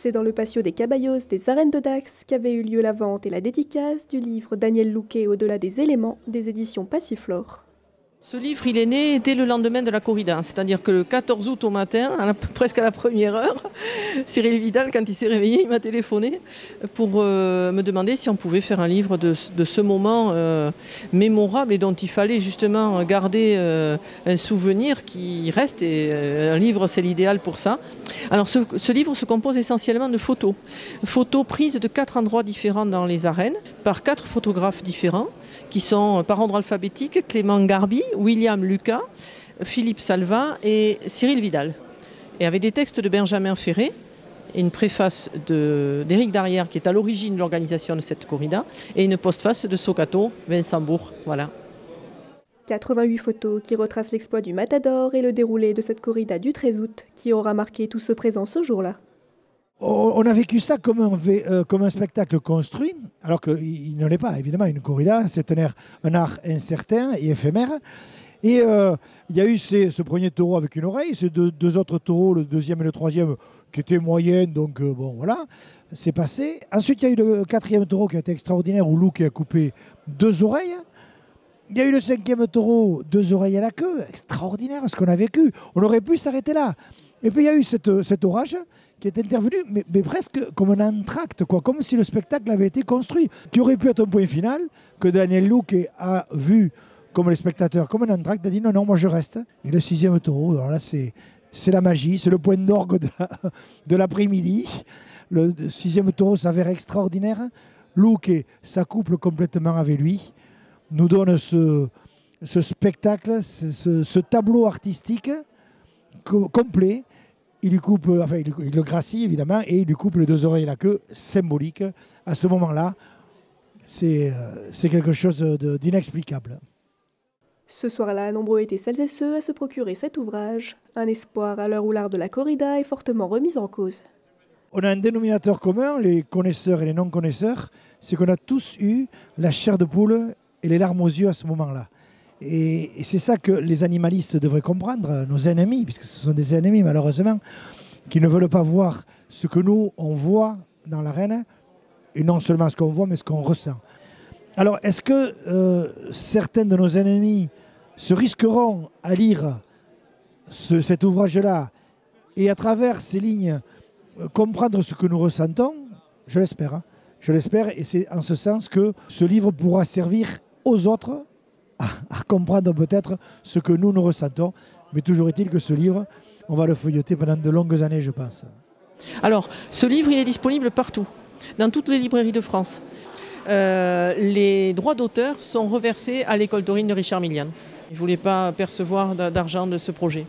C'est dans le patio des Caballos des Arènes de Dax qu'avait eu lieu la vente et la dédicace du livre Daniel Louquet Au-delà des éléments des éditions Passiflore. Ce livre, il est né dès le lendemain de la corrida, c'est-à-dire que le 14 août au matin, presque à la première heure, Cyril Vidal, quand il s'est réveillé, il m'a téléphoné pour me demander si on pouvait faire un livre de ce moment mémorable et dont il fallait justement garder un souvenir qui reste, et un livre, c'est l'idéal pour ça. Alors ce livre se compose essentiellement de photos. Photos prises de 4 endroits différents dans les arènes, par 4 photographes différents, qui sont par ordre alphabétique, Clément Garbi, William Lucas, Philippe Salva et Cyril Vidal. Et avec des textes de Benjamin Ferré et une préface d'Éric Darrière qui est à l'origine de l'organisation de cette corrida et une postface de Socato, Vincent Bourg. Voilà. 88 photos qui retracent l'exploit du Matador et le déroulé de cette corrida du 13 août qui aura marqué tout ce présent ce jour-là. On a vécu ça comme un spectacle construit, alors qu'il ne l'est pas. Évidemment, une corrida, c'est un art incertain et éphémère. Et il y a eu ce premier taureau avec une oreille, ces deux autres taureaux, le deuxième et le troisième, qui étaient moyennes, donc bon, voilà, c'est passé. Ensuite, il y a eu le quatrième taureau qui a été extraordinaire, où Lou qui a coupé 2 oreilles. Il y a eu le 5e taureau, 2 oreilles à la queue, extraordinaire ce qu'on a vécu. On aurait pu s'arrêter là. Et puis il y a eu cet orage qui est intervenu, mais presque comme un entracte, quoi, comme si le spectacle avait été construit, qui aurait pu être un point final, que Daniel Louquet a vu comme les spectateurs, comme un entracte, a dit non, moi je reste. Et le 6e taureau, alors là c'est la magie, c'est le point d'orgue de l'après-midi. Le 6e taureau s'avère extraordinaire. Louquet s'accouple complètement avec lui, nous donne ce spectacle, ce tableau artistique complet. Il lui coupe, enfin, il le gracie évidemment, et il lui coupe les 2 oreilles et la queue, symbolique. À ce moment-là, c'est quelque chose d'inexplicable. Ce soir-là, nombreux étaient celles et ceux à se procurer cet ouvrage. Un espoir à l'heure où l'art de la corrida est fortement remis en cause. On a un dénominateur commun, les connaisseurs et les non-connaisseurs, c'est qu'on a tous eu la chair de poule et les larmes aux yeux à ce moment-là. Et c'est ça que les animalistes devraient comprendre, nos ennemis, puisque ce sont des ennemis malheureusement, qui ne veulent pas voir ce que nous, on voit dans l'arène, et non seulement ce qu'on voit, mais ce qu'on ressent. Alors, est-ce que certains de nos ennemis se risqueront à lire cet ouvrage-là et à travers ces lignes comprendre ce que nous ressentons? Je l'espère. Hein. Je l'espère, et c'est en ce sens que ce livre pourra servir aux autres à comprendre peut-être ce que nous ressentons. Mais toujours est-il que ce livre, on va le feuilleter pendant de longues années, je pense. Alors, ce livre, il est disponible partout, dans toutes les librairies de France. Les droits d'auteur sont reversés à l'école taurine de Richard Millian. Il ne voulait pas percevoir d'argent de ce projet.